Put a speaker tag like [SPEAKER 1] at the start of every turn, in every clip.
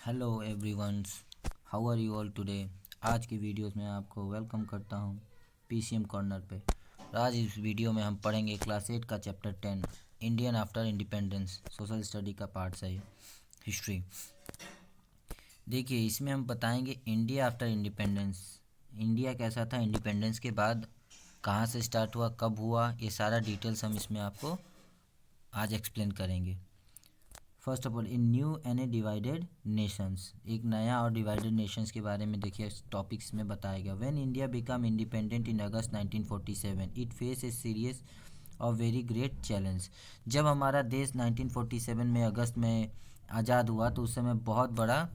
[SPEAKER 1] Hello everyones, how are you all today. आज की videos में आपको वेलकम करता हूँ पीसीएम कॉर्नर पे। आज इस वीडियो में हम पढ़ेंगे क्लास 8 का chapter 10 Indian after independence, social study का पार्ट है हिस्ट्री। देखिए, इसमें हम बताएंगे इंडिया आफ्टर इंडिपेंडेंस, इंडिया कैसा था इंडिपेंडेंस के बाद, कहाँ से स्टार्ट हुआ, कब हुआ, ये सारा डिटेल्स हम इसमें आपको आज एक्सप्लेन करेंगे। First of all, in new and A divided Nations, एक नया और डिवाइडेड नेशंस के बारे में देखिए टॉपिक्स में बताया गया। When India become independent in August 1947 it face a serious और वेरी ग्रेट चैलेंज। जब हमारा देश 1947 में अगस्त में आज़ाद हुआ तो उस समय बहुत बड़ा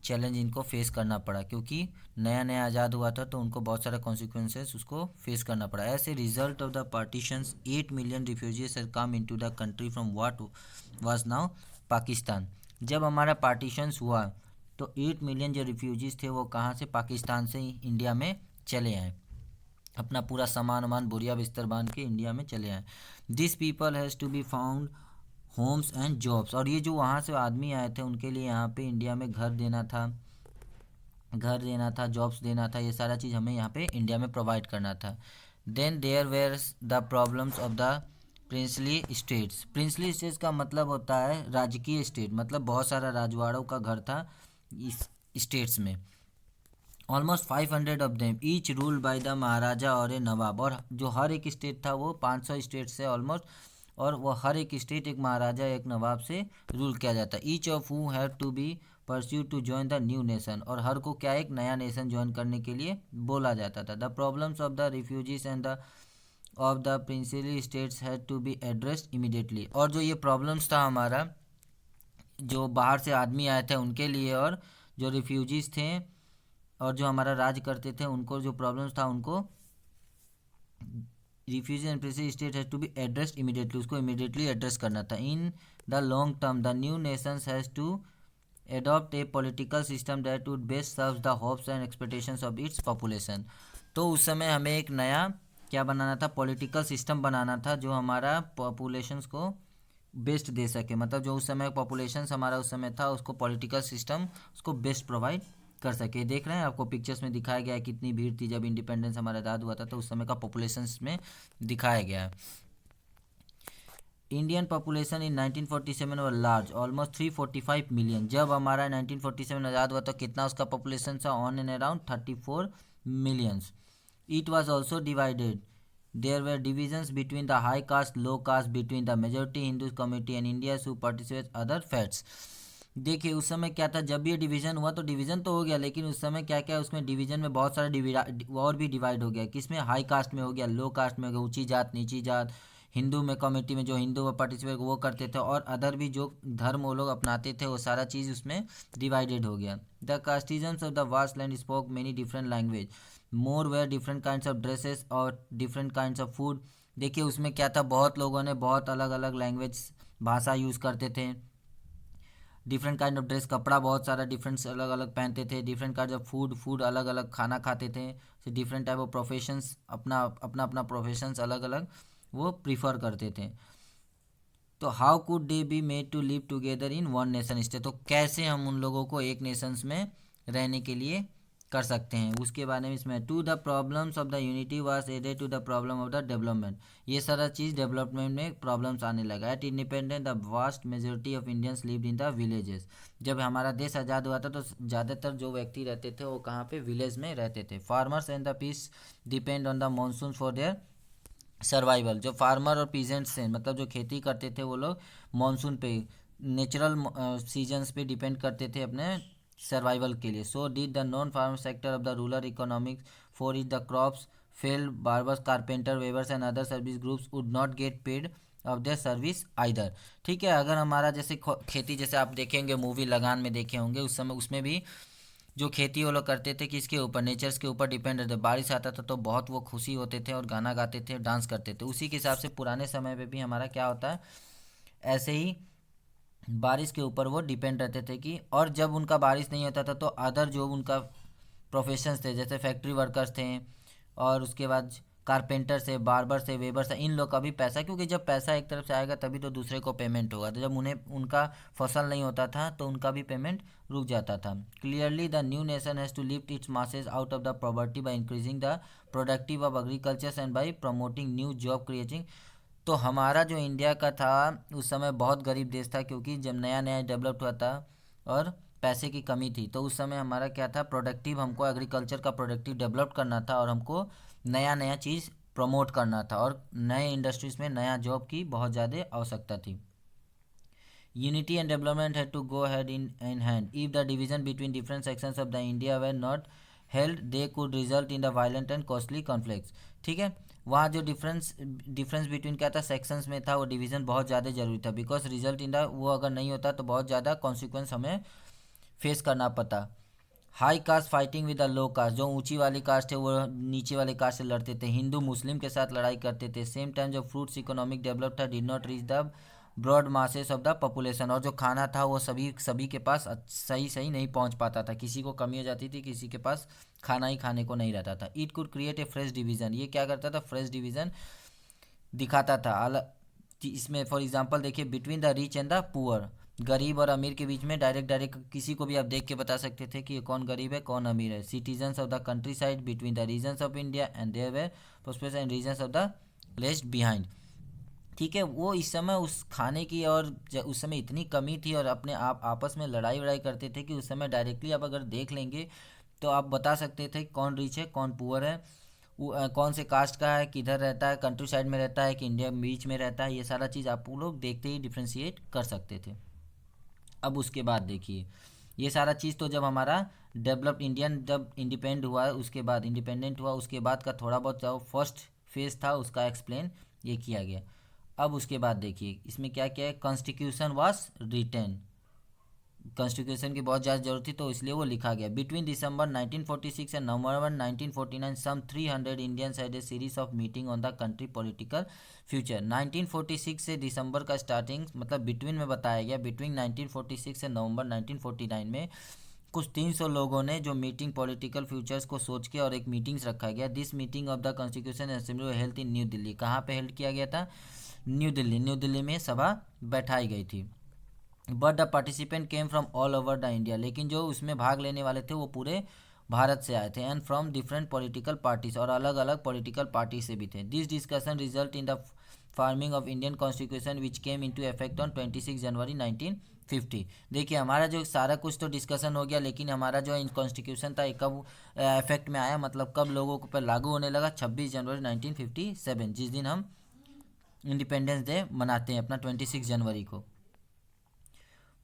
[SPEAKER 1] चैलेंज इनको फेस करना पड़ा, क्योंकि नया नया आज़ाद हुआ था तो उनको बहुत सारा कॉन्सिक्वेंसेस उसको फेस करना पड़ा। As a result of the partitions 8 million refugees have come into the country from what was now Pakistan. जब हमारा पार्टीशंस हुआ तो 8 मिलियन जो रिफ्यूजीज़ थे वो कहाँ से, पाकिस्तान से इंडिया में चले आए, अपना पूरा सामान वामान बोरिया बिस्तर बांध के इंडिया में चले आए। This people has to be found homes and jobs, और ये जो वहाँ से आदमी आए थे उनके लिए यहाँ पे इंडिया में घर देना था, जॉब्स देना था, ये सारा चीज़ हमें यहाँ पे इंडिया में प्रोवाइड करना था। Then there were the problems of the princely states. Princely states का मतलब होता है राजकीय स्टेट, मतलब बहुत सारा राजवाड़ों का घर था इस स्टेट्स में। Almost 500 of them each ruled by the maharaja और ए नवाब, और जो हर एक स्टेट था वो 500 स्टेट से ऑलमोस्ट, और वो हर एक स्टेट एक महाराजा एक नवाब से रूल किया जाता। Each of who had to be pursue to join the new nation, और हर को क्या एक नया नेशन ज्वाइन करने के लिए बोला जाता था। The problems of the refugees and the of the princely states had to be addressed immediately, और जो ये प्रॉब्लम्स था हमारा, जो बाहर से आदमी आए थे उनके लिए, और जो रिफ्यूजीज थे और जो हमारा राज करते थे उनको जो प्रॉब्लम्स था उनको refugee and princely state has to be addressed immediately, उसको इमीडिएटली एड्रेस करना था। In the long term the new nations has to adopt a political system that would best serve the hopes and expectations of its population। तो उस समय हमें एक नया क्या बनाना था, पॉलिटिकल सिस्टम बनाना था जो हमारा पॉपुलेशंस को बेस्ट दे सके, मतलब जो उस समय पॉपुलेशंस हमारा उस समय था उसको पॉलिटिकल सिस्टम उसको बेस्ट प्रोवाइड कर सके। देख रहे हैं आपको पिक्चर्स में दिखाया गया है कितनी भीड़ थी जब इंडिपेंडेंस हमारा आज़ाद हुआ था, तो उस समय का पॉपुलेशंस में दिखाया गया है। Indian population in 1947 were large, almost 345 million. जब हमारा 1947 आज़ाद हुआ तो कितना उसका पॉपुलेशन था, on and around 34 millions. It was also divided, there were divisions between the high caste low caste, between the majority Hindu community and India who participate other facts. देखिए उस समय क्या था, जब ये डिवीज़न हुआ तो डिवीज़न तो हो गया, लेकिन उस समय क्या क्या उसमें डिवीज़न में बहुत सारा और भी डिवाइड हो गया। किसमें, हाई कास्ट में हो गया, लो कास्ट में हो गया, ऊंची जात नीची जात, हिंदू में कम्युनिटी में जो हिंदू पार्टिसिपेट वो करते थे, और अदर भी जो धर्म वो लोग अपनाते थे वो सारा चीज़ उसमें डिवाइडेड हो गया। The citizens of the vast land spoke many different language, more were different kinds of dresses और डिफरेंट काइंड्स ऑफ फूड। देखिए उसमें क्या था, बहुत लोगों ने बहुत अलग अलग लैंग्वेज भाषा यूज़ करते थे, डिफरेंट काइंड ऑफ ड्रेस, कपड़ा बहुत सारा डिफरेंट अलग अलग पहनते थे, डिफरेंट काइंड ऑफ फूड अलग अलग खाना खाते थे, डिफरेंट टाइप ऑफ प्रोफेशंस, अपना अपना अपना प्रोफेशंस अलग अलग वो प्रीफर करते थे। तो how could they be made to live together in one nation state, तो कैसे हम उन लोगों को एक नेशंस में रहने के लिए कर सकते हैं, उसके बारे में इसमें। To the problems of the unity was added to the problem of the development, ये सारा चीज़ डेवलपमेंट में प्रॉब्लम्स आने लगा। At independent the vast majority of Indians lived in the villages, जब हमारा देश आज़ाद हुआ था तो ज़्यादातर जो व्यक्ति रहते थे वो कहाँ पे, विलेज में रहते थे। Farmers and the peace depend on the monsoon for their survival, जो फार्मर और पीजेंट्स हैं, मतलब जो खेती करते थे वो लोग मानसून पे, नेचुरल सीजन्स पे डिपेंड करते थे अपने सर्वाइवल के लिए। So did the non farm sector of the rural economics for it the crops failed, barbers carpenter weavers and other service groups would not get paid of their service either. ठीक है, अगर हमारा जैसे खेती, जैसे आप देखेंगे मूवी लगान में देखे होंगे, उस समय उसमें भी जो खेती वो लोग करते थे किसके ऊपर, नेचर्स के ऊपर डिपेंड रहते। बारिश आता था तो बहुत वो खुशी होते थे और गाना गाते थे, डांस करते थे। उसी के हिसाब से पुराने समय पे भी हमारा क्या होता है, ऐसे ही बारिश के ऊपर वो डिपेंड रहते थे कि, और जब उनका बारिश नहीं होता था तो अदर जो उनका प्रोफेशंस थे, जैसे फैक्ट्री वर्कर्स थे, और उसके बाद कारपेंटर से, बार्बर से, वेबर से, इन लोग का भी पैसा, क्योंकि जब पैसा एक तरफ से आएगा तभी तो दूसरे को पेमेंट होगा। तो जब उन्हें उनका फसल नहीं होता था तो उनका भी पेमेंट रुक जाता था। Clearly the new nation has to lift its masses out of the poverty by increasing the productive of agriculture and by promoting new job creating. तो हमारा जो इंडिया का था उस समय बहुत गरीब देश था, क्योंकि जब नया नया डेवलप हुआ था और पैसे की कमी थी, तो उस समय हमारा क्या था, प्रोडक्टिव, हमको एग्रीकल्चर का प्रोडक्टिव डेवलप करना था और हमको नया नया चीज़ प्रमोट करना था और नए इंडस्ट्रीज़ में नया जॉब की बहुत ज़्यादा आवश्यकता थी। Unity and development had to go hand in hand. If the division between different sections of the India were not held, they could result in the violent and costly conflicts. ठीक है, वहाँ जो difference between क्या था, sections में था, वो division बहुत ज़्यादा जरूरी था, बिकॉज रिजल्ट इन द वो अगर नहीं होता तो बहुत ज़्यादा कॉन्सिक्वेंस हमें फेस करना पड़ता। High caste fighting with the low caste, जो ऊंची वाली कास्ट है वो नीचे वाले कास्ट से लड़ते थे, हिंदू मुस्लिम के साथ लड़ाई करते थे। सेम टाइम जो फ्रूट्स इकोनॉमिक डेवलप था did not reach the broad masses of the population, और जो खाना था वो सभी के पास सही नहीं पहुंच पाता था, किसी को कमी हो जाती थी, किसी के पास खाना ही खाने को नहीं रहता था। It could create a fresh division, ये क्या करता था, फ्रेश डिवीज़न दिखाता था। इसमें फॉर एग्जांपल देखिए, between the rich and the poor, गरीब और अमीर के बीच में डायरेक्ट किसी को भी आप देख के बता सकते थे कि कौन गरीब है कौन अमीर है। Citizens of the country side between the regions of India and there were prosperous and regions of the least behind. ठीक है, वो इस समय उस खाने की और उस समय इतनी कमी थी और अपने आप आपस में लड़ाई वड़ाई करते थे कि उस समय डायरेक्टली आप अगर देख लेंगे तो आप बता सकते थे कौन रिच है कौन पुअर है, कौन से कास्ट का है, किधर रहता है, कंट्री साइड में रहता है कि इंडिया बीच में रहता है, ये सारा चीज़ आप लोग देखते ही डिफ्रेंशिएट कर सकते थे। अब उसके बाद देखिए, ये सारा चीज़ तो जब हमारा डेवलप्ड इंडियन जब इंडिपेंडेंट हुआ उसके बाद का थोड़ा बहुत जो फर्स्ट फेज था उसका एक्सप्लेन ये किया गया। अब उसके बाद देखिए इसमें क्या क्या है, कॉन्स्टिट्यूशन वाज रिटेन, कॉन्स्टिट्यूशन की बहुत ज़्यादा जरूरत थी तो इसलिए वो लिखा गया। Between December 1946 and November 1949 some 300 Indians had a series of meeting on the country political future. 1946 से दिसंबर का स्टार्टिंग मतलब बिटवीन में बताया गया, बिटवीन 1946 से नवंबर 1949 में कुछ 300 लोगों ने जो मीटिंग पॉलिटिकल फ्यूचर्स को सोच के और एक मीटिंग्स रखा गया। This meeting of the constitution assembly health in new Delhi, कहाँ पे हेल्ड किया गया था, न्यू दिल्ली में सभा बैठाई गई थी। But the participant came from all over the India, लेकिन जो उसमें भाग लेने वाले थे वो पूरे भारत से आए थे, and from different political parties, और अलग अलग पॉलिटिकल पार्टी से भी थे। This discussion result in the farming of Indian constitution which came into effect on 26 जनवरी 1950। देखिए हमारा जो सारा कुछ तो डिस्कशन हो गया, लेकिन हमारा जो कॉन्स्टिट्यूशन था कब इफेक्ट में आया, मतलब कब लोगों को पर लागू होने लगा, 26 जनवरी 1957, जिस दिन हम इंडिपेंडेंस डे मनाते हैं अपना 26 जनवरी को।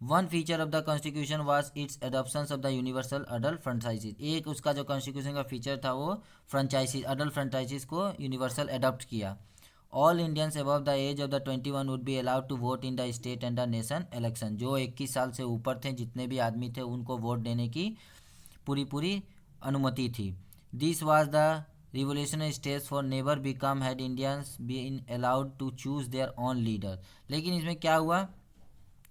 [SPEAKER 1] One feature of the constitution was its adoption of the universal adult franchises, एक उसका जो कॉन्स्टिट्यूशन का फीचर था वो फ्रेंचाइजीज, अडल्ट फ्रेंचाइजीज को यूनिवर्सल एडॉप्ट किया। All Indians above the age of the 21 would be allowed to vote in the state and the nation election, जो 21 साल से ऊपर थे जितने भी आदमी थे उनको वोट देने की पूरी अनुमति थी। This was the revolutionary stage for never become had Indians been allowed to choose their own leader. लेकिन इसमें क्या हुआ,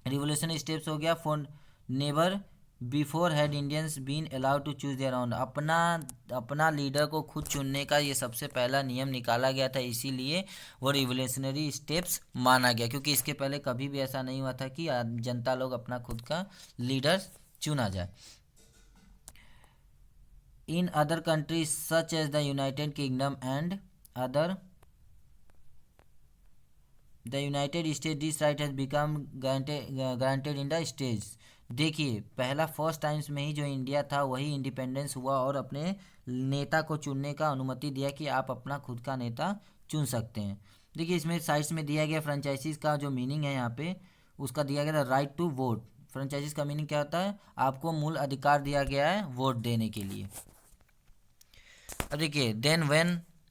[SPEAKER 1] रिवोल्यूशनरी स्टेप्स हो गया for never before had Indians been allowed to choose their own, अपना लीडर को खुद चुनने का ये सबसे पहला नियम निकाला गया था, इसीलिए वो रिवोल्यूशनरी स्टेप्स माना गया, क्योंकि इसके पहले कभी भी ऐसा नहीं हुआ था कि जनता लोग अपना खुद का लीडर चुना जाए। In other countries such as the United Kingdom and other the United State this right has become guaranteed in the states. देखिए पहला फर्स्ट टाइम्स में ही जो इंडिया था वही इंडिपेंडेंस हुआ और अपने नेता को चुनने का अनुमति दिया कि आप अपना खुद का नेता चुन सकते हैं। देखिए इसमें साइड्स में दिया गया फ्रेंचाइजीज का जो मीनिंग है यहाँ पे उसका दिया गया राइट टू वोट। फ्रेंचाइजीज का मीनिंग क्या होता है, आपको मूल अधिकार दिया गया है वोट देने के लिए। अब देखिए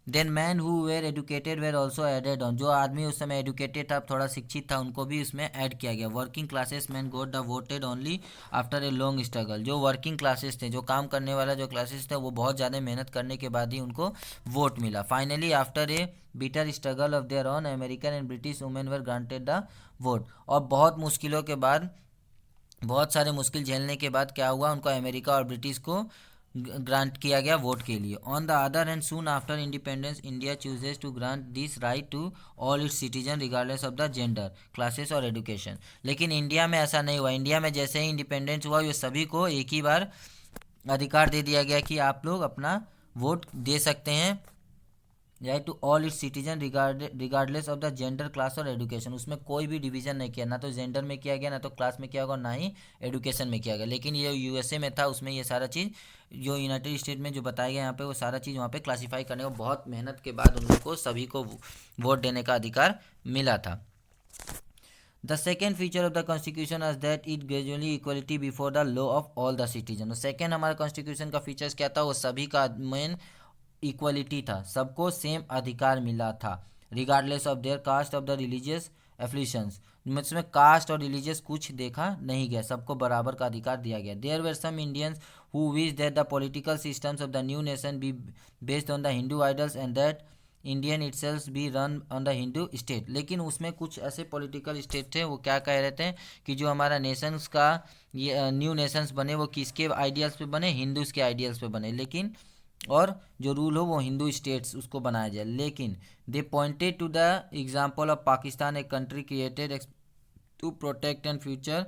[SPEAKER 1] then man who were educated were also added on, जो आदमी उस समय एडुकेटेड था थोड़ा शिक्षित था उनको भी उसमें ऐड किया गया। Working classes man goat the voted only after a long struggle, जो वर्किंग क्लासेस थे जो काम करने वाला जो क्लासेस थे वो बहुत ज़्यादा मेहनत करने के बाद ही उनको वोट मिला। Finally after a bitter struggle of their on American and British women were granted the vote, और बहुत मुश्किलों के बाद बहुत सारे मुश्किल झेलने के बाद क्या हुआ, उनको अमेरिका और ब्रिटिश को ग्रांट किया गया वोट के लिए। On the other hand soon after independence India chooses to grant this right to all its citizen regardless of the gender, classes और एजुकेशन। लेकिन इंडिया में ऐसा नहीं हुआ। इंडिया में जैसे ही इंडिपेंडेंस हुआ ये सभी को एक ही बार अधिकार दे दिया गया कि आप लोग अपना वोट दे सकते हैं, right to all its citizen regardless of the gender, class और एजुकेशन। उसमें कोई भी डिवीजन नहीं किया, ना तो जेंडर में किया गया, ना तो क्लास में किया गया, ना ही एजुकेशन में किया गया। लेकिन ये यूएसए में था, उसमें ये सारा चीज़ जो यूनाइटेड स्टेट में जो बताया गया यहाँ पे वो सारा चीज़ वहाँ पे क्लासीफाई करने को बहुत मेहनत के बाद उन लोग को सभी को वोट देने का अधिकार मिला था। The second feature of the constitution is that it gradually equality before the law of all the citizen। Second हमारा कॉन्स्टिट्यूशन का फीचर्स क्या था, वो सभी का मेन इक्वलिटी था, सबको सेम अधिकार मिला था, regardless of their caste of the religious affiliations. इसमें कास्ट और रिलीजियस कुछ देखा नहीं गया, सबको बराबर का अधिकार दिया गया। There were some Indians who wish that the political systems of the new nation be based on the Hindu ideals and that Indian itself be run on the Hindu state. लेकिन उसमें कुछ ऐसे पॉलिटिकल स्टेट थे वो क्या कह रहे थे कि जो हमारा नेशंस का ये न्यू नेशंस बने वो किसके आइडियल्स पे बने, हिंदूज के आइडियल्स पे बने, लेकिन और जो रूल हो वो हिंदू स्टेट्स उसको बनाया जाए। लेकिन they pointed to the example of Pakistan, a country created to protect and future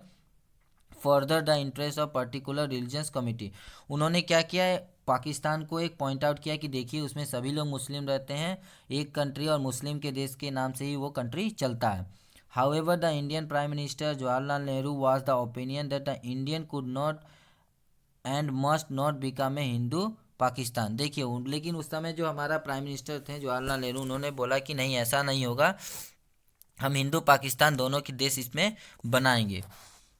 [SPEAKER 1] further the interest of particular religious committee. उन्होंने क्या किया है, पाकिस्तान को एक पॉइंट आउट किया कि देखिए उसमें सभी लोग मुस्लिम रहते हैं, एक कंट्री और मुस्लिम के देश के नाम से ही वो कंट्री चलता है। However the Indian prime minister Jawaharlal Nehru was the opinion that the Indian could not and must not become a Hindu Pakistan. देखिए लेकिन उस समय जो हमारा प्राइम मिनिस्टर थे जवाहरलाल नेहरू, उन्होंने बोला कि नहीं ऐसा नहीं होगा, हम हिंदू पाकिस्तान दोनों के देश इसमें बनाएंगे।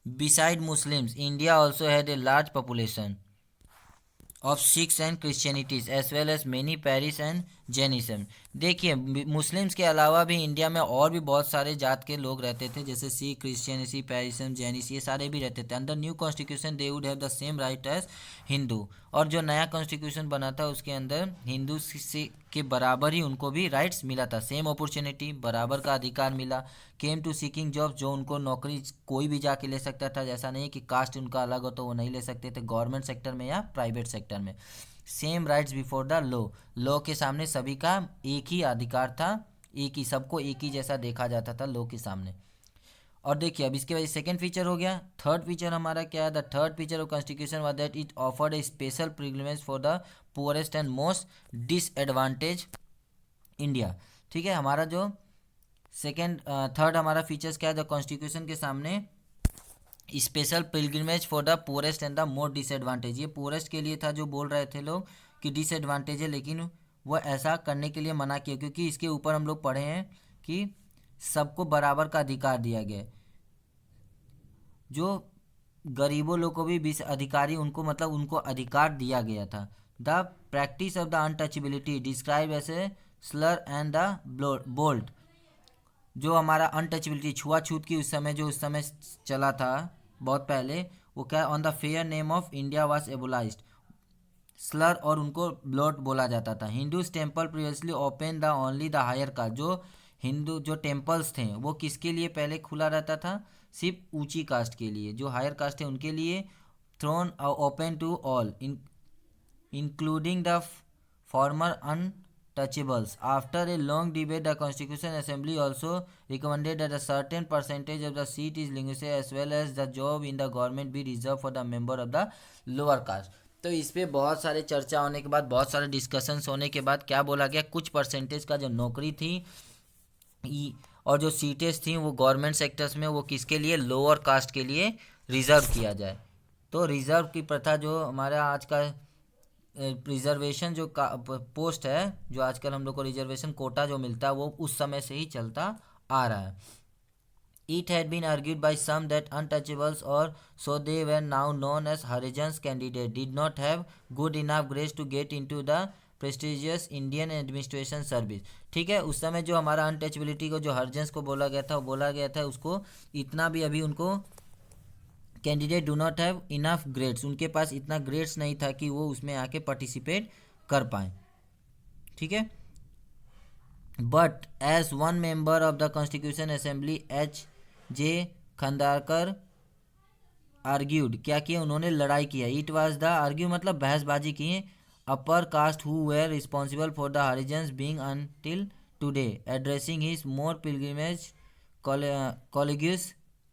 [SPEAKER 1] Besides Muslims India also had a large population of Sikhs and Christianities as well as many Parsis and Jainism. देखिए मुस्लिम्स के अलावा भी इंडिया में और भी बहुत सारे जात के लोग रहते थे, जैसे सिख, क्रिश्चियनिटी, पैरिसम, जैनिस, ये सारे भी रहते थे। Under new constitution they would have the same right as Hindu. और जो नया कॉन्स्टिट्यूशन बना था उसके अंदर हिंदू से के बराबर ही उनको भी राइट्स मिला था, सेम अपॉर्चुनिटी, बराबर का अधिकार मिला। केम टू सीकिंग जॉब, जो उनको नौकरी कोई भी जाके ले सकता था, जैसा नहीं कि कास्ट उनका अलग हो तो वो नहीं ले सकते थे, गवर्नमेंट सेक्टर में या प्राइवेट सेक्टर में। Same rights before the law, law के सामने सभी का एक ही अधिकार था, एक ही, सबको एक ही जैसा देखा जाता था लॉ के सामने। और देखिए अब इसके बाद सेकंड फीचर हो गया। थर्ड फीचर हमारा क्या है, the third feature of constitution was that it offered A special privilege for the poorest and most disadvantage India. ठीक है, हमारा जो सेकेंड थर्ड हमारा फीचर्स क्या है, द कॉन्स्टिट्यूशन के सामने special pilgrimage for the poorest and the most disadvantage. ये पुअरेस्ट के लिए था जो बोल रहे थे लोग कि डिसएडवांटेज है, लेकिन वो ऐसा करने के लिए मना किया क्योंकि इसके ऊपर हम लोग पढ़े हैं कि सबको बराबर का अधिकार दिया गया है। जो गरीबों लोग को भी 20 अधिकारी उनको मतलब उनको अधिकार दिया गया था। The practice of the untouchability describe as a slur and the bolt. जो हमारा अनटचेबिलिटी छुआछूत की उस समय चला था बहुत पहले, वो क्या, on the fair name of India was abolished. Slur और उनको ब्लॉट बोला जाता था। Hindus temple previously open the only the higher caste. जो हिंदू जो टेम्पल्स थे वो किसके लिए पहले खुला रहता था, सिर्फ ऊंची कास्ट के लिए, जो हायर कास्ट है उनके लिए। Thrown open to all including the former untouchables. After a long debate, the Constitution Assembly also recommended that a certain percentage of the seat is linguistic as well as the job in the government be reserved for the member of the lower caste. तो इस पर बहुत सारे चर्चा होने के बाद, बहुत सारे डिस्कशंस होने के बाद क्या बोला गया, कुछ परसेंटेज का जो नौकरी थी और जो सीटें थी वो गवर्नमेंट सेक्टर्स में वो किसके लिए, लोअर कास्ट के लिए रिजर्व किया जाए। तो रिजर्व की प्रथा जो हमारा आज का रिजर्वेशन जो पोस्ट है, जो आजकल हम लोग को रिजर्वेशन कोटा जो मिलता है वो उस समय से ही चलता आ रहा है। It had been argued by some that untouchables और so they were now known as Harijans candidate did not have good enough grace to get into the prestigious Indian administration service. ठीक है, उस समय जो हमारा अनटचेबिलिटी को जो हरिजन्स को बोला गया था, वो बोला गया था उसको इतना भी अभी उनको candidate do not have enough grades, उनके पास इतना ग्रेड्स नहीं था कि वो उसमें आके पार्टिसिपेट कर पाए। ठीक है, but as one member of the constitution assembly H J Khandarkar argued, क्या किया उन्होंने, लड़ाई किया। इट वाज द आर्ग्यू मतलब बहसबाजी की, upper caste who were responsible for the Harijans being until today addressing his more pilgrimage colleagues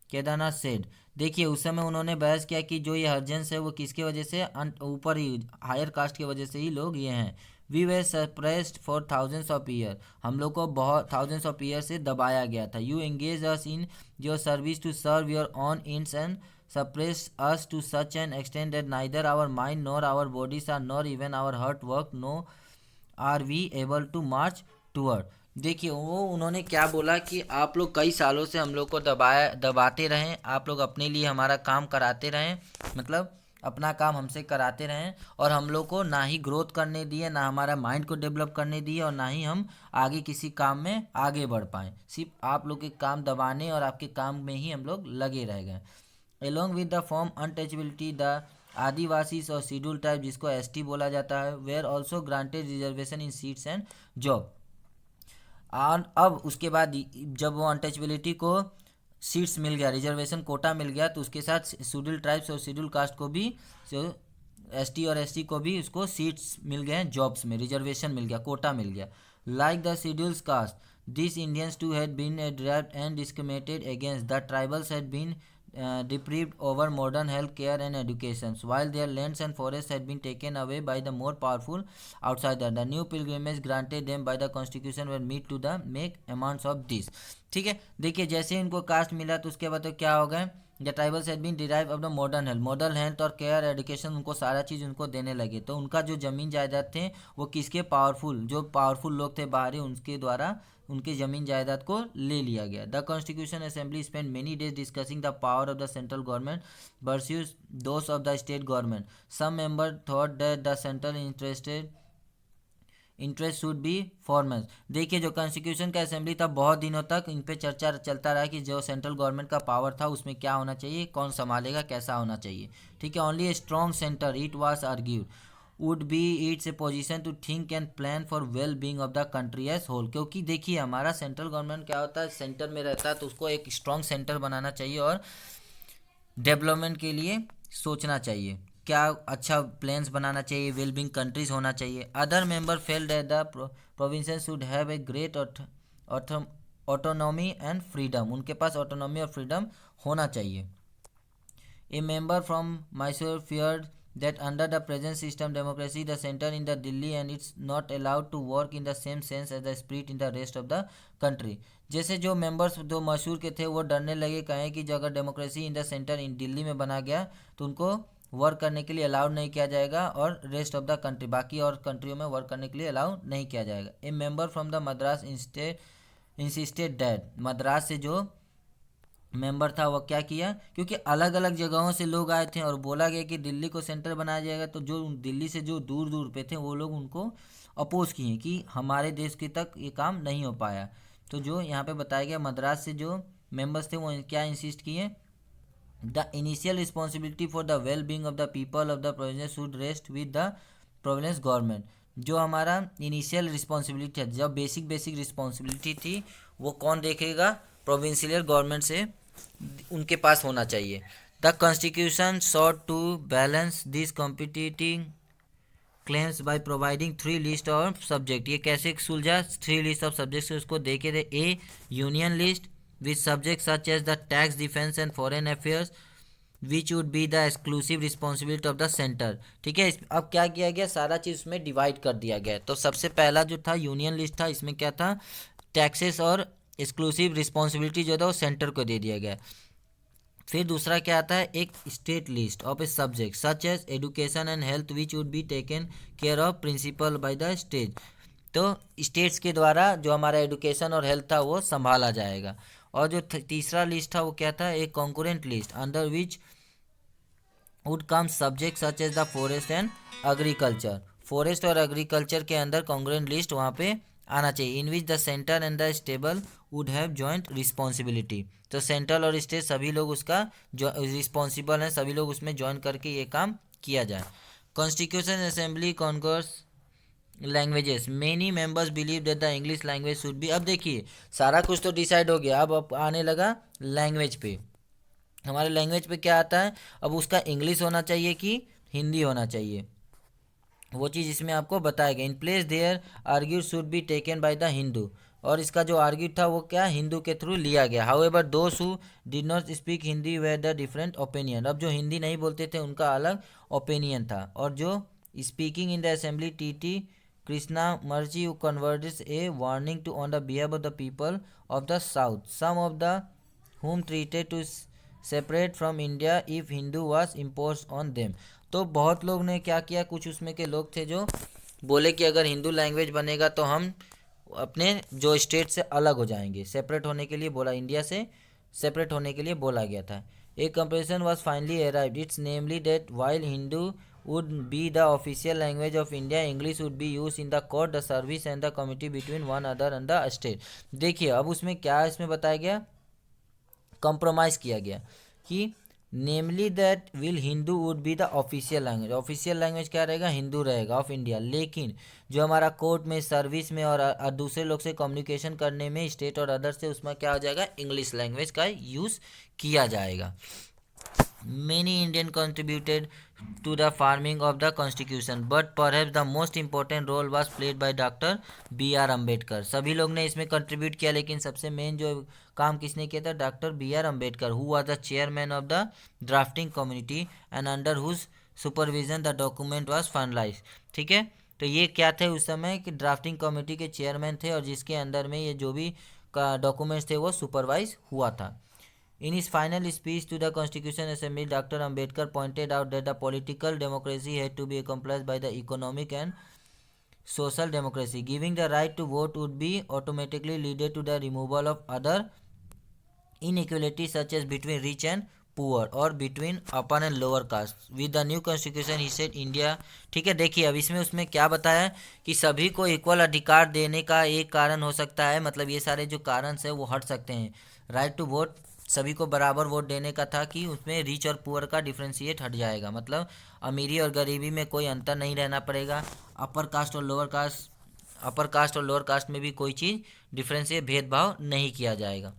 [SPEAKER 1] Kedarnath said. देखिए उस समय उन्होंने बहस किया कि जो ये हरिजन्स है वो किसके वजह से, ऊपर ही हायर कास्ट की वजह से ही लोग ये हैं। We were suppressed for thousands of year, हम लोग को बहुत थाउजेंड्स ऑफ ईयर से दबाया गया था। You engage us in your service to serve your own ends and suppress us to such an extent that neither our mind nor our bodies are nor even our heart work no are we able to march toward। देखिए वो उन्होंने क्या बोला कि आप लोग कई सालों से हम लोग को दबाते रहें, आप लोग अपने लिए हमारा काम कराते रहें, मतलब अपना काम हमसे कराते रहें, और हम लोग को ना ही ग्रोथ करने दिए, ना हमारा माइंड को डेवलप करने दिए, और ना ही हम आगे किसी काम में आगे बढ़ पाएँ। सिर्फ आप लोग के काम दबाने और आपके काम में ही हम लोग लगे रह गए। Along with the form untouchability, the Adivasis और शेड्यूल टाइप जिसको एसटी बोला जाता है were also granted reservation in seats and job. और अब उसके बाद जब वो अनटचबिलिटी को सीट्स मिल गया, रिजर्वेशन कोटा मिल गया, तो उसके साथ शेड्यूल ट्राइब्स और शेड्यूल कास्ट को भी, एसटी और एसटी को भी उसको सीट्स मिल गए हैं, जॉब्स में रिजर्वेशन मिल गया, कोटा मिल गया। Like the scheduled caste this Indians too had been deprived and discriminated against the tribals had been deprived over modern health care and education, while their lands and forests had been taken away by the more powerful outsider. The new pilgrimage granted them by the constitution were made to the make amounts of this। ठीक है, देखिए जैसे इनको cast मिला तो उसके बाद तो क्या हो गए, the tribals had been deprived of the modern health और केयर एजुकेशन, उनको सारा चीज़ उनको देने लगे। तो उनका जो ज़मीन जायदाद थे वो किसके, पावरफुल, जो पावरफुल लोग थे बाहरी, उनके द्वारा उनके ज़मीन जायदाद को ले लिया गया। The constitution assembly spend many days discussing the power of the central government versus those of the state government. Some member thought that the central interest should be formal. देखिए जो कॉन्स्टिट्यूशन का असेंबली था बहुत दिनों तक इन पे चर्चा चलता रहा कि जो सेंट्रल गवर्नमेंट का पावर था उसमें क्या होना चाहिए, कौन संभालेगा, कैसा होना चाहिए। ठीक है, only a strong centre it was argued would be its a position to think and plan for well being of the country as whole. क्योंकि देखिए हमारा सेंट्रल गवर्नमेंट क्या होता है, सेंटर में रहता है, तो उसको एक स्ट्रॉन्ग सेंटर बनाना चाहिए और डेवलपमेंट के लिए सोचना चाहिए, क्या अच्छा प्लान्स बनाना चाहिए, वेल बीइंग कंट्रीज होना चाहिए। Other member failed that the provinces should have a great autonomy and freedom, उनके पास ऑटोनॉमी और फ्रीडम होना चाहिए। A member from Mysore feared that under the present system democracy the center in the Delhi and it's not allowed to work in the same sense as the spirit in the rest of the country। जैसे जो members जो मैसूर के थे वो डरने लगे, कहें कि जो अगर डेमोक्रेसी इन द सेंटर इन दिल्ली में बना गया तो उनको वर्क करने के लिए अलाउड नहीं किया जाएगा, और रेस्ट ऑफ द कंट्री बाकी और कंट्रियों में वर्क करने के लिए अलाउ नहीं किया जाएगा। ए member from the Madras insisted that, Madras से जो मेंबर था वो क्या किया, क्योंकि अलग अलग जगहों से लोग आए थे और बोला गया कि दिल्ली को सेंटर बनाया जाएगा, तो जो दिल्ली से जो दूर दूर पे थे वो लोग उनको अपोज किए कि हमारे देश के तक ये काम नहीं हो पाया। तो जो यहाँ पे बताया गया मद्रास से जो मेंबर्स थे वो क्या इंसिस्ट किए, the initial responsibility for the well being of the people of the province should rest with the province government. जो हमारा इनिशियल रिस्पॉन्सिबिलिटी है, जब बेसिक रिस्पॉन्सिबिलिटी थी वो कौन देखेगा, प्रोविंशियल गवर्नमेंट से उनके पास होना चाहिए। The constitution sought to balance this competing claims by providing 3 list of subject. ये कैसे सुलझा, 3 लिस्ट ऑफ सब्जेक्ट उसको देखे थे। A union list with subject such as the tax, defence and foreign affairs which would be the exclusive responsibility of the centre. ठीक है, अब क्या किया गया, सारा चीज़ उसमें डिवाइड कर दिया गया। तो सबसे पहला जो था यूनियन लिस्ट था, इसमें क्या था, टैक्सेस और एक्सक्लूसिव रिस्पॉन्सिबिलिटी जो था वो सेंटर को दे दिया गया। फिर दूसरा क्या आता है, एक state list of a subject such as education and health which would be taken care of principal by the state. तो स्टेट्स के द्वारा जो हमारा एजुकेशन और हेल्थ था वो संभाला जाएगा। और जो तीसरा लिस्ट था वो क्या था, एक concurrent list under which would come subject such as the forest and agriculture. Forest और एग्रीकल्चर के अंदर कॉन्करेंट लिस्ट वहाँ पे आना चाहिए। In which the centre and the stable would have joint responsibility. तो सेंट्रल और स्टेट सभी लोग उसका जो रिस्पॉन्सिबल हैं, सभी लोग उसमें ज्वाइन करके ये काम किया जाए। Constitution assembly conquers languages, many members believe that the English language should be. अब देखिए सारा कुछ तो डिसाइड हो गया, अब आने लगा लैंग्वेज पे। हमारे लैंग्वेज पे क्या आता है, अब उसका इंग्लिश होना चाहिए कि हिंदी होना चाहिए, वो चीज़ इसमें आपको बताया गया। In place they argued should be taken by the Hindi, और इसका जो आर्ग्यूड था वो क्या हिंदू के थ्रू लिया गया। However those who did not speak Hindi were the different opinion, अब जो हिंदी नहीं बोलते थे उनका अलग ओपिनियन था। और जो speaking in the assembly T Krishna Marji who converted a warning to on the behalf of the people of the south, some of the whom treated to separate from India if Hindu was imposed on them। तो बहुत लोग ने क्या किया, कुछ उसमें के लोग थे जो बोले कि अगर हिंदू लैंग्वेज बनेगा तो हम अपने जो स्टेट से अलग हो जाएंगे, सेपरेट होने के लिए बोला, इंडिया से सेपरेट होने के लिए बोला गया था। A comparison was finally arrived, it's namely that while Hindu would be the official language of India, English would be used in the court, the service and the community between one other and the state। देखिए अब उसमें क्या इसमें बताया गया, compromise किया गया कि namely that will Hindu would be the official language, official language क्या रहेगा, हिंदू रहेगा ऑफ इंडिया, लेकिन जो हमारा कोर्ट में, सर्विस में और दूसरे लोग से कम्युनिकेशन करने में, स्टेट और अदर से, उसमें क्या हो जाएगा, इंग्लिश लैंग्वेज का यूज़ किया जाएगा। Many Indians contributed to the farming of the constitution, but perhaps the most important role was played by Dr. B.R. Ambedkar. सभी लोग ने इसमें कंट्रीब्यूट किया, लेकिन सबसे मेन जो काम किसने किया था, doctor B R Ambedkar, who was the chairman of the drafting community and under whose supervision the document was finalize. ठीक है, तो ये क्या थे उस समय कि ड्राफ्टिंग कमेटी के चेयरमैन थे, और जिसके अंदर में ये जो भी डॉक्यूमेंट्स थे वो सुपरवाइज हुआ था। In his final speech to the Constitution Assembly, Dr. Ambedkar pointed out that the political democracy had to be accomplished by the economic and social democracy. Giving the right to vote would be automatically leaded to the removal of other inequalities such as between rich and poor or between upper and lower caste. With the new constitution, he said India। ठीक है, देखिए अब इसमें उसमें क्या बताया है कि सभी को इक्वल अधिकार देने का एक कारण हो सकता है, मतलब ये सारे जो कारण है वो हट सकते हैं। राइट टू वोट, सभी को बराबर वोट देने का था कि उसमें रिच और पुअर का डिफ्रेंशिएट हट जाएगा, मतलब अमीरी और गरीबी में कोई अंतर नहीं रहना पड़ेगा। अपर कास्ट और लोअर कास्ट में भी कोई चीज़ डिफ्रेंशिएट, भेदभाव नहीं किया जाएगा।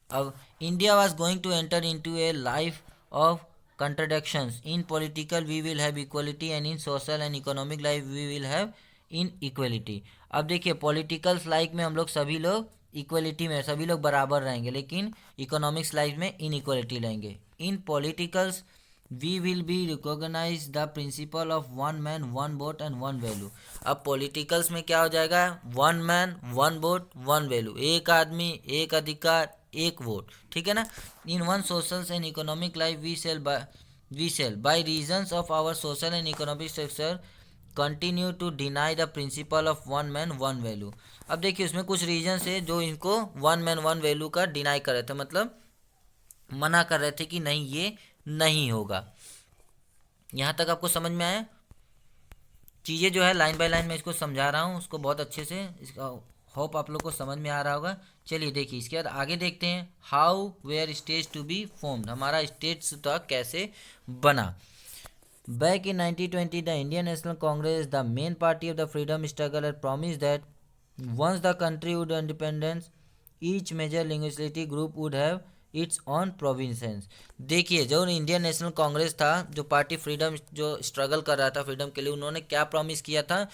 [SPEAKER 1] अब India was going to enter into a life of contradictions, in political we will have equality and in social and economic life we will have inequality. अब देखिए पॉलिटिकल्स लाइफ में हम लोग सभी लोग इक्वलिटी में सभी लोग बराबर रहेंगे, लेकिन इकोनॉमिक्स लाइफ में इन इक्वलिटी रहेंगे। In politicals we will be recognize the principle of one man one vote and one value. अब पॉलिटिकल्स में क्या हो जाएगा, one man one vote one value, एक आदमी एक अधिकार एक वोट। ठीक है ना। In one social and economic life we shall by reasons of our social and economic structure continue to deny the principle of one man one value. अब देखिए उसमें कुछ रीजन है जो इनको वन मैन वन वैल्यू का deny कर रहे थे, मतलब मना कर रहे थे कि नहीं ये नहीं होगा। यहाँ तक आपको समझ में आया? चीज़ें जो है लाइन बाय लाइन में इसको समझा रहा हूँ, उसको बहुत अच्छे से, इसका होप आप लोग को समझ में आ रहा होगा। चलिए देखिए इसके बाद आगे देखते हैं। How were states to be formed, हमारा स्टेट्स था कैसे बना। Back in 1920, the Indian National Congress, the main party of the freedom struggle, had promised that once the country would independence, each major linguistic group would have its own provinces। देखिए जो Indian national Congress था, जो party freedom जो struggle कर रहा था freedom के लिए, उन्होंने क्या प्रॉमिस किया था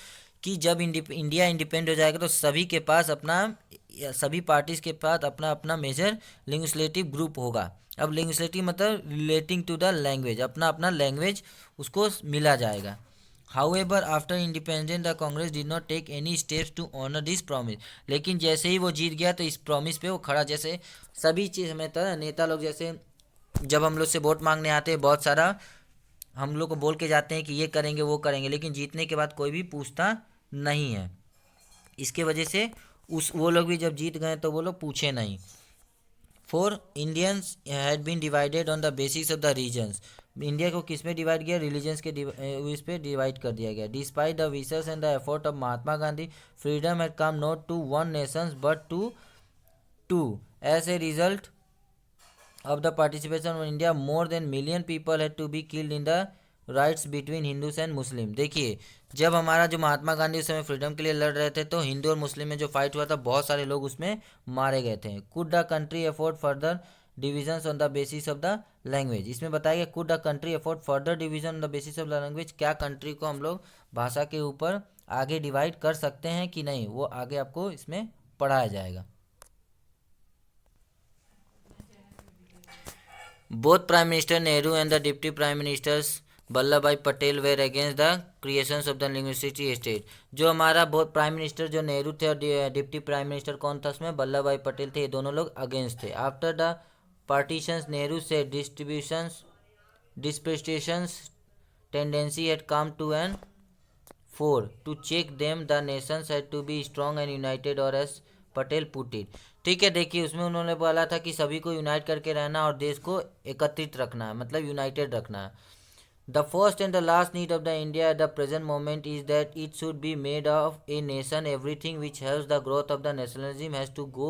[SPEAKER 1] कि जब इंडिया इंडिपेंडेंट हो जाएगा तो सभी के पास अपना, सभी पार्टीज के पास अपना अपना मेजर लिंग्विस्टिक ग्रुप होगा। अब लिंग्विस्टिक मतलब रिलेटिंग टू द लैंग्वेज, अपना अपना लैंग्वेज उसको मिला जाएगा। However after independence the Congress did not take any steps to honour this promise. लेकिन जैसे ही वो जीत गया तो इस प्रॉमिस पे वो खड़ा, जैसे सभी चीज़ हमें था नेता लोग, जैसे जब हम लोग से वोट मांगने आते हैं बहुत सारा हम लोग को बोल के जाते हैं कि ये करेंगे वो करेंगे, लेकिन जीतने के बाद कोई भी पूछता नहीं है। इसके वजह से वो लोग भी जब जीत गए तो वो लोग पूछे नहीं। For Indians had been divided on the basis of the regions. India को किस में डिवाइड किया, रिलीजन्स के इस पे डिवाइड कर दिया गया। Despite the wishes and the effort of Mahatma Gandhi, freedom had come not to one nation but to two. As a result of the participation of India, more than million people had to be killed in the rights between Hindus and Muslim. देखिए जब हमारा जो महात्मा गांधी उस समय freedom के लिए लड़ रहे थे तो हिंदू और मुस्लिम में जो फाइट हुआ था बहुत सारे लोग उसमें मारे गए थे। Could the country afford further divisions on the basis of the language. इसमें बताया गया could a country afford further division on the basis of the language, क्या कंट्री को हम लोग भाषा के ऊपर आगे डिवाइड कर सकते हैं कि नहीं, वो आगे आपको इसमें पढ़ाया जाएगा। Both Prime Minister Nehru and the Deputy Prime Ministers Vallabhbhai Patel were against the creations of the linguistic state। जो हमारा बहुत प्राइम मिनिस्टर जो नेहरू थे और डिप्टी प्राइम मिनिस्टर कौन था उसमें, वल्लभ भाई पटेल थे, ये दोनों लोग अगेंस्ट थे। आफ्टर द पार्टीशंस नेहरू से डिस्प्रेस्टेशंस tendency had come to an fore। To check them the nations had to be strong and united, or as Patel put it. ठीक है, देखिए उसमें उन्होंने बोला था कि सभी को यूनाइट करके रहना और देश को एकत्रित रखना है, मतलब यूनाइटेड रखना है। The first and the last need of the India at the present moment is that it should be made of a nation. Everything which helps the growth of the nationalism has to go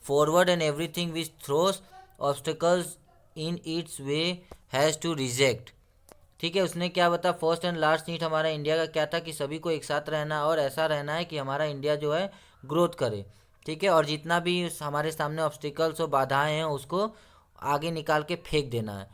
[SPEAKER 1] forward and everything which throws obstacles in its way has to reject. ठीक है, उसने क्या बता, first and last need हमारा India का क्या था कि सभी को एक साथ रहना और ऐसा रहना है कि हमारा इंडिया जो है ग्रोथ करे। ठीक है, और जितना भी हमारे सामने ऑब्स्टिकल्स और बाधाएं हैं उसको आगे निकाल के फेंक देना है।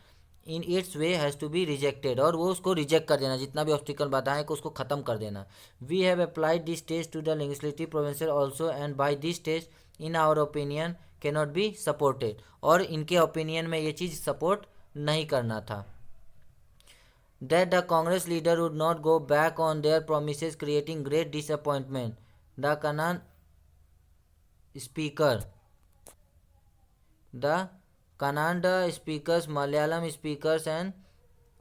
[SPEAKER 1] In its way has to be rejected, और वो उसको रिजेक्ट कर देना, जितना भी ऑब्स्टिकल बाधाएं को उसको ख़त्म कर देना। We have applied this test to the legislative provincial also and by this test in our opinion can not be supported. और इनके ओपिनियन में ये चीज़ सपोर्ट नहीं करना था। That the Congress leader would not go back on their promises, creating great disappointment. The Kannada speakers, Malayalam speakers and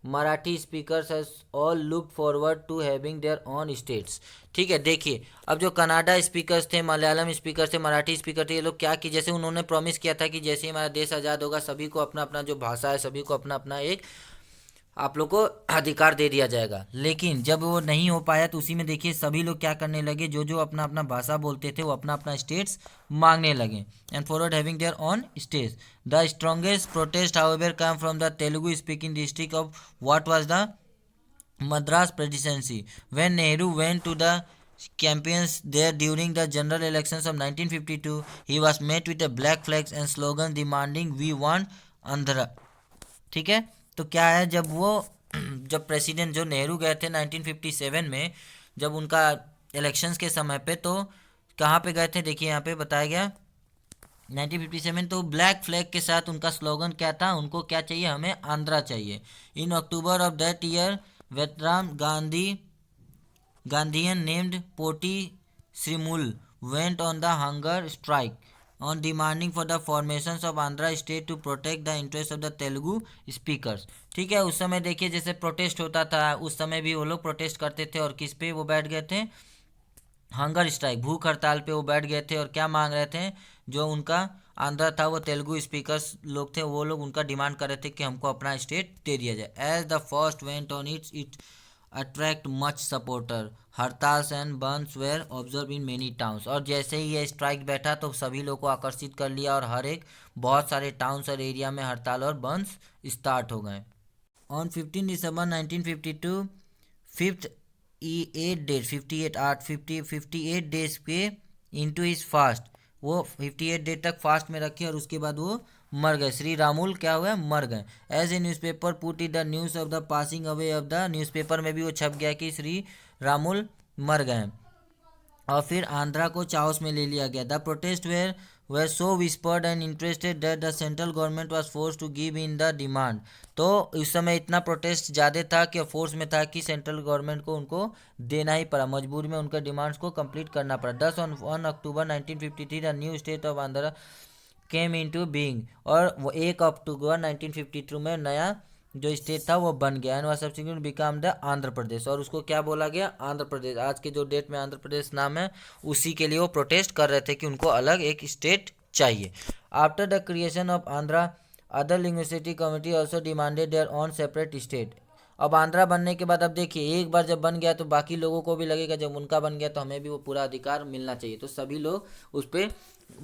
[SPEAKER 1] Marathi speakers has all look forward to having their own states. ठीक है, देखिए अब जो Canada speakers थे, Malayalam speaker थे, Marathi speaker थे, ये लोग क्या कि जैसे उन्होंने प्रॉमिस किया था कि जैसे ही हमारा देश आज़ाद होगा सभी को अपना अपना जो भाषा है, सभी को अपना अपना एक आप लोग को अधिकार दे दिया जाएगा। लेकिन जब वो नहीं हो पाया तो उसी में देखिए सभी लोग क्या करने लगे, जो जो अपना अपना भाषा बोलते थे वो अपना अपना स्टेट्स मांगने लगे and forward having their own states. The strongest protest however come from the Telugu speaking district of what was the Madras presidency when Nehru went to the campaigns there during the general elections of 1952 he was met with a black flags and slogans demanding we want Andhra। ठीक है, तो क्या है, जब president जो नेहरू गए थे 1957 में, जब उनका इलेक्शंस के समय पे, तो कहाँ पे गए थे, देखिए यहाँ पे बताया गया 1957, तो ब्लैक फ्लैग के साथ उनका स्लोगन क्या था, उनको क्या चाहिए, हमें आंध्रा चाहिए। In October of that year veteran Gandhian named Potti Sriramulu went on the hunger strike on demanding for the formations of Andhra state to protect the interest of the Telugu speakers। ठीक है, उस समय देखिए जैसे प्रोटेस्ट होता था उस समय भी वो लोग प्रोटेस्ट करते थे, और किस पे वो बैठ गए थे, हंगर स्ट्राइक, भूख हड़ताल पे वो बैठ गए थे। और क्या मांग रहे थे, जो उनका आंध्रा था वो तेलुगु स्पीकर्स लोग थे, वो लोग उनका डिमांड कर रहे थे कि हमको अपना स्टेट दे दिया जाए। As the first went on it attract much supporter, hartals and bandhs were observe in many towns. और जैसे ही ये स्ट्राइक बैठा तो सभी लोग को आकर्षित कर लिया और बहुत सारे टाउन्स और एरिया में हड़ताल और बंस स्टार्ट हो गए। ऑन 15 दिसंबर 1952 58 डेज के इनटू हिज फास्ट, वो 58 डे तक फास्ट में रखे और उसके बाद वो मर गए। श्री रामुल क्या हुआ, मर गए। As a newspaper put it the news of the passing away of the, newspaper में भी वो छप गया कि श्री रामुल मर गए। और फिर आंध्रा को चाओस में ले लिया गया। The protest were so whispered and interested that the central government was forced to give in the demand। तो उस समय इतना प्रोटेस्ट ज़्यादा था कि फोर्स में था कि सेंट्रल गवर्नमेंट को उनको देना ही पड़ा, मजबूरी में उनके डिमांड्स को कंप्लीट करना पड़ा। 10 on October 1953 the new state of Andhra came into being, और वो 1 अक्टूबर 1952 में नया जो स्टेट था वो बन गया। एंड वह subsequent become the Andhra Pradesh, और उसको क्या बोला गया, आंध्र प्रदेश। आज के जो डेट में आंध्र प्रदेश नाम है उसी के लिए वो प्रोटेस्ट कर रहे थे कि उनको अलग एक स्टेट चाहिए। After the creation of Andhra other linguistic community also demanded their own separate state. अब आंध्रा बनने के बाद अब देखिए एक बार जब बन गया तो बाकी लोगों को भी लगेगा जब उनका बन गया तो हमें भी वो पूरा अधिकार मिलना चाहिए। तो सभी लोग उस पर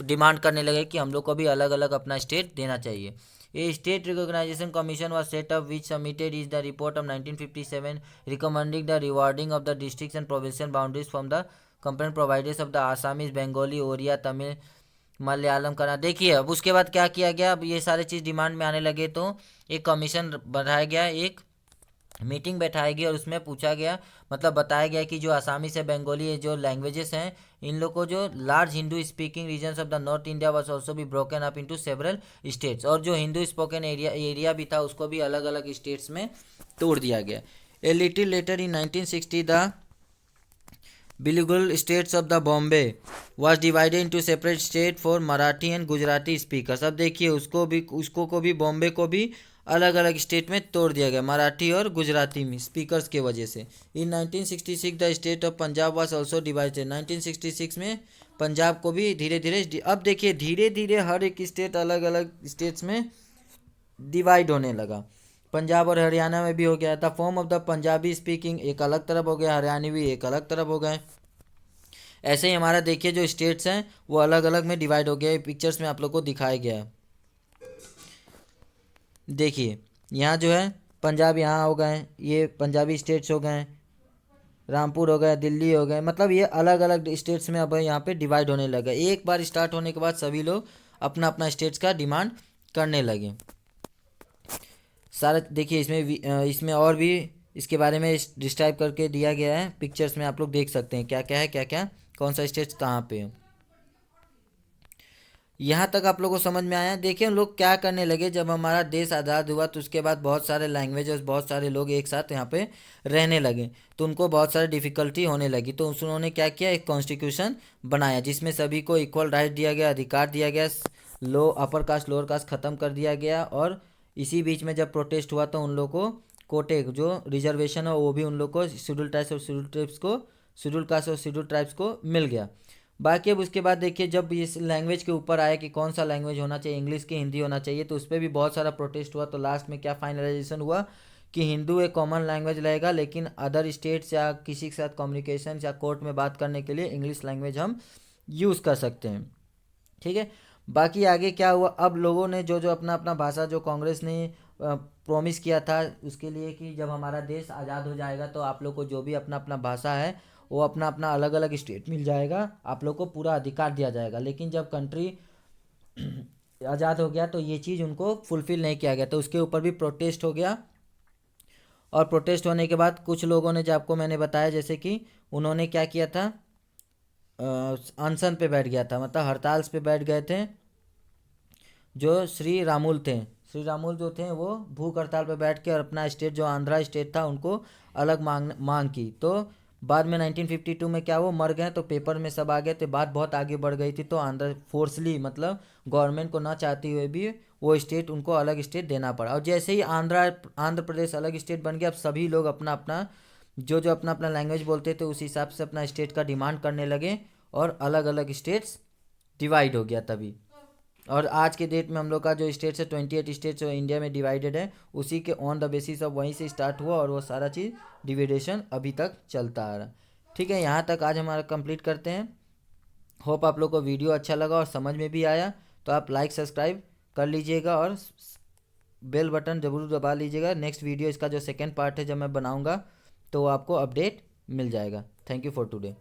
[SPEAKER 1] डिमांड करने लगे कि हम लोग को भी अलग अलग अपना स्टेट देना चाहिए। A state recognition commission was set up which submitted is the report of 1957 recommending the rewarding of the districts and provincial boundaries from the component providers of the Assamese, Bengali, Oriya, Tamil, Malayalam करना। देखिए अब उसके बाद क्या किया गया, अब ये सारे चीज़ डिमांड में आने लगे तो एक कमीशन बढ़ाया गया, एक मीटिंग बैठाई गई और उसमें पूछा गया, मतलब बताया गया कि जो आसामी से बंगाली ये जो लैंग्वेजेस हैं, इन लोग को जो large Hindi speaking regions of the north India was also be broken up into several states, और जो हिंदू स्पोकन एरिया भी था उसको भी अलग अलग स्टेट्स में तोड़ दिया गया। A little letter in 1960 the bilingual states of the Bombay was divided into separate state for Marathi and Gujarati speakers। अब देखिए उसको को भी बॉम्बे को भी अलग अलग स्टेट में तोड़ दिया गया मराठी और गुजराती में स्पीकर्स के वजह से। इन 1966 the state of Punjab was also divided. 1966 में पंजाब को भी धीरे धीरे, अब देखिए धीरे धीरे हर एक स्टेट अलग अलग स्टेट्स में डिवाइड होने लगा। पंजाब और हरियाणा में भी हो गया। The form of the Punjabi speaking एक अलग तरफ हो गया, हरियाणवी भी एक अलग तरफ हो गए। ऐसे ही हमारा देखिए जो स्टेट्स हैं वो अलग अलग में डिवाइड हो गया। पिक्चर्स में आप लोग को दिखाया गया है। देखिए यहाँ जो है पंजाब यहाँ हो गए, ये पंजाबी स्टेट्स हो गए, रामपुर हो गए, दिल्ली हो गए, मतलब ये अलग अलग स्टेट्स में अब यहाँ पे डिवाइड होने लगा। एक बार स्टार्ट होने के बाद सभी लोग अपना अपना स्टेट्स का डिमांड करने लगे। सारा देखिए इसमें और भी इसके बारे में डिस्क्राइब करके दिया गया है। पिक्चर्स में आप लोग देख सकते हैं क्या क्या है, क्या क्या कौन सा स्टेट कहाँ पे है। यहाँ तक आप लोगों को समझ में आया। देखिए हम लोग क्या करने लगे, जब हमारा देश आज़ाद हुआ तो उसके बाद बहुत सारे लैंग्वेजेस, बहुत सारे लोग एक साथ यहाँ पे रहने लगे, तो उनको बहुत सारी डिफ़िकल्टी होने लगी। तो उन्होंने क्या किया, एक कॉन्स्टिट्यूशन बनाया जिसमें सभी को इक्वल राइट दिया गया, अधिकार दिया गया, लो अपर कास्ट लोअर कास्ट ख़त्म कर दिया गया। और इसी बीच में जब प्रोटेस्ट हुआ तो उन लोग को कोटे जो रिजर्वेशन है वो भी उन लोग को शेड्यूल ट्राइब्स और शेड्यूल ट्राइब्स को, शेड्यूल कास्ट और शेड्यूल ट्राइब्स को मिल गया। बाकी अब उसके बाद देखिए जब इस लैंग्वेज के ऊपर आया कि कौन सा लैंग्वेज होना चाहिए, इंग्लिश की हिंदी होना चाहिए, तो उस पर भी बहुत सारा प्रोटेस्ट हुआ। तो लास्ट में क्या फाइनलाइजेशन हुआ कि हिंदू एक कॉमन लैंग्वेज रहेगा, लेकिन अदर स्टेट्स या किसी के साथ कम्युनिकेशन या कोर्ट में बात करने के लिए इंग्लिश लैंग्वेज हम यूज़ कर सकते हैं। ठीक है, बाकी आगे क्या हुआ, अब लोगों ने जो जो अपना अपना भाषा, जो कांग्रेस ने प्रॉमिस किया था उसके लिए कि जब हमारा देश आज़ाद हो जाएगा तो आप लोग को जो भी अपना अपना भाषा है वो अपना अपना अलग अलग स्टेट मिल जाएगा, आप लोग को पूरा अधिकार दिया जाएगा। लेकिन जब कंट्री आज़ाद हो गया तो ये चीज़ उनको फुलफ़िल नहीं किया गया, तो उसके ऊपर भी प्रोटेस्ट हो गया। और प्रोटेस्ट होने के बाद कुछ लोगों ने, जो आपको मैंने बताया, जैसे कि उन्होंने क्या किया था, अनशन पे बैठ गया था, मतलब हड़ताल पे बैठ गए थे। जो श्री रामुल थे, श्री रामुल जो थे वो भूख हड़ताल पर बैठ के और अपना स्टेट जो आंध्रा स्टेट था उनको अलग मांग की। तो बाद में 1952 में क्या वो मर गए, तो पेपर में सब आ गए थे, बात बहुत आगे बढ़ गई थी। तो आंध्र फोर्सली, मतलब गवर्नमेंट को ना चाहते हुए भी वो स्टेट उनको अलग स्टेट देना पड़ा। और जैसे ही आंध्र प्रदेश अलग स्टेट बन गया, अब सभी लोग अपना अपना जो जो अपना अपना लैंग्वेज बोलते थे उस हिसाब से अपना स्टेट का डिमांड करने लगे और अलग अलग स्टेट्स डिवाइड हो गया तभी। और आज के डेट में हम लोग का जो स्टेट्स है 28 स्टेट्स जो इंडिया में डिवाइडेड है, उसी के ऑन द बेसिस ऑफ वहीं से स्टार्ट हुआ और वो सारा चीज़ डिविडेशन अभी तक चलता आ रहा। ठीक है, यहाँ तक आज हमारा कंप्लीट करते हैं। होप आप लोग को वीडियो अच्छा लगा और समझ में भी आया, तो आप लाइक सब्सक्राइब कर लीजिएगा और बेल बटन ज़रूर दबा लीजिएगा। नेक्स्ट वीडियो इसका जो सेकेंड पार्ट है जब मैं बनाऊँगा तो आपको अपडेट मिल जाएगा। Thank you for today.